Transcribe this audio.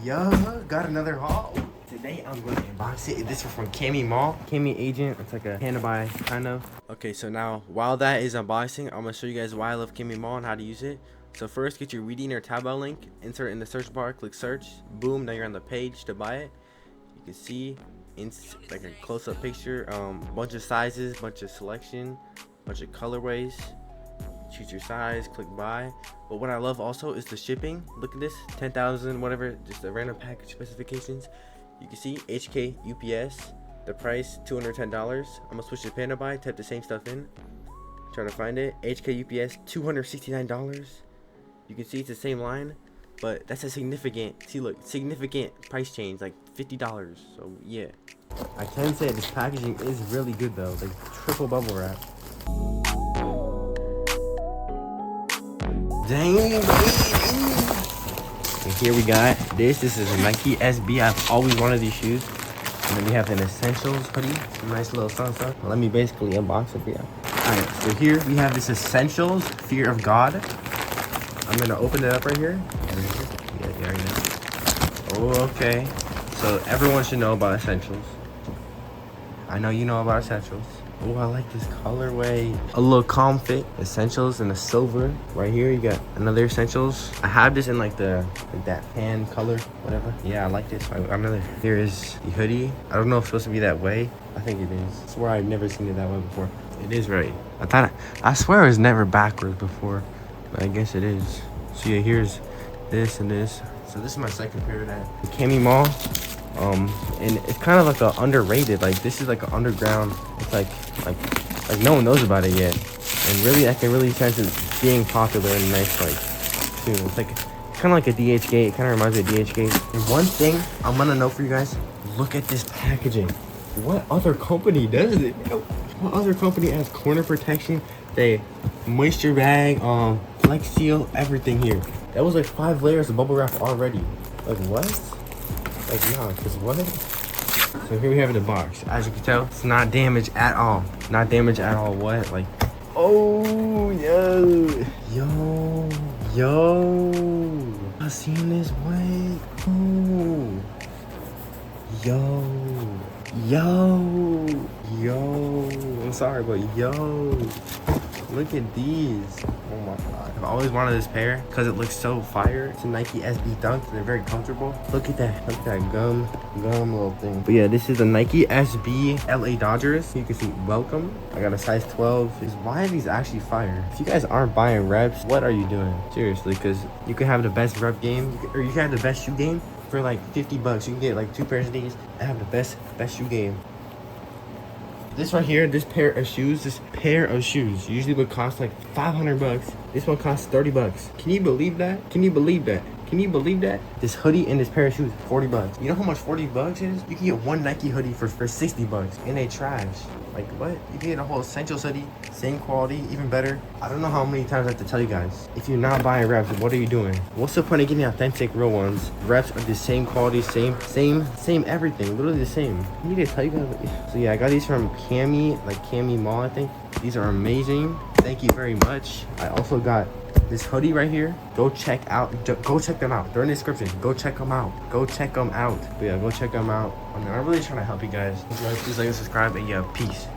Yo, got another haul. Today I'm going to unbox it. This is from Kameymall. Kamey Agent. It's like a hand to buy kind of. Okay, so now while that is unboxing, I'm gonna show you guys why I love Kameymall and how to use it. So first, get your reading or Taobao link, insert it in the search bar, click search. Boom, now you're on the page to buy it. You can see like a close-up picture, bunch of sizes, bunch of selection, bunch of colorways. Choose your size, click buy. But what I love also is the shipping. Look at this, 10,000 whatever, just a random package specifications. You can see HK UPS, the price $210. I'm gonna switch to Panda Buy, type the same stuff in, try to find it. HK UPS $269. You can see it's the same line, but that's a significant, see look, significant price change, like $50. So yeah, I can say this packaging is really good though, like triple bubble wrap. Dang, and here we got this is a Nike SB. I've always wanted these shoes. And then we have an Essentials hoodie, some nice little sun stuff. Let me basically unbox it for you. Alright, so here we have this Essentials Fear of God. I'm gonna open it up right here. Yeah, there it is. Oh, okay. So everyone should know about Essentials. I know you know about Essentials. Oh, I like this colorway. A little calm fit. Essentials in the silver. Right here, you got another Essentials. I have this in like that tan color, whatever. Yeah, I like this. Another. Here is the hoodie. I don't know if it's supposed to be that way. I think it is. I swear I've never seen it that way before. It is right. I swear it was never backwards before, but I guess it is. So yeah, here's this and this. So this is my second pair of that. Kameymall. And it's kind of like a underrated, like this is like an underground, it's like no one knows about it yet, and really I can really sense it being popular and nice, like soon. It's like kind of like a DHgate. It kind of reminds me of DHgate. And one thing I'm gonna know for you guys, look at this packaging. What other company does it? What other company has corner protection, they moisture bag, flex seal, everything here? That was like 5 layers of bubble wrap already. Like what? Like, nah, cause what? So here we have the box. As you can tell, it's not damaged at all. Not damaged at all. What? Like, oh, yo. I seen this way. Oh, yo. I'm sorry, but yo. Look at these. Oh my god. I've always wanted this pair because it looks so fire. It's a Nike SB Dunk. They're very comfortable. Look at that. Look at that gum little thing. But yeah, this is the Nike SB LA Dodgers. You can see welcome. I got a size 12. Why are these actually fire? If you guys aren't buying reps, what are you doing? Seriously, because you can have the best rep game, or you can have the best shoe game for like $50. You can get like 2 pairs of these and have the best shoe game. This right here, this pair of shoes usually would cost like $500. This one costs $30. Can you believe that? Can you believe that? This hoodie and this pair of shoes, $40. You know how much $40 is? You can get one Nike hoodie for $60 and they trash. Like what? You can get a whole Essentials hoodie, same quality, even better. I don't know how many times I have to tell you guys. If you're not buying reps, what are you doing? What's the point of getting authentic real ones? Reps are the same quality, same everything, literally the same. I need to tell you guys. So yeah, I got these from Kameymall, I think. These are amazing. Thank you very much. I also got this hoodie right here. Go check them out. They're in the description. Go check them out. But yeah, go check them out. I'm really trying to help you guys. Please like and subscribe, and yeah, peace.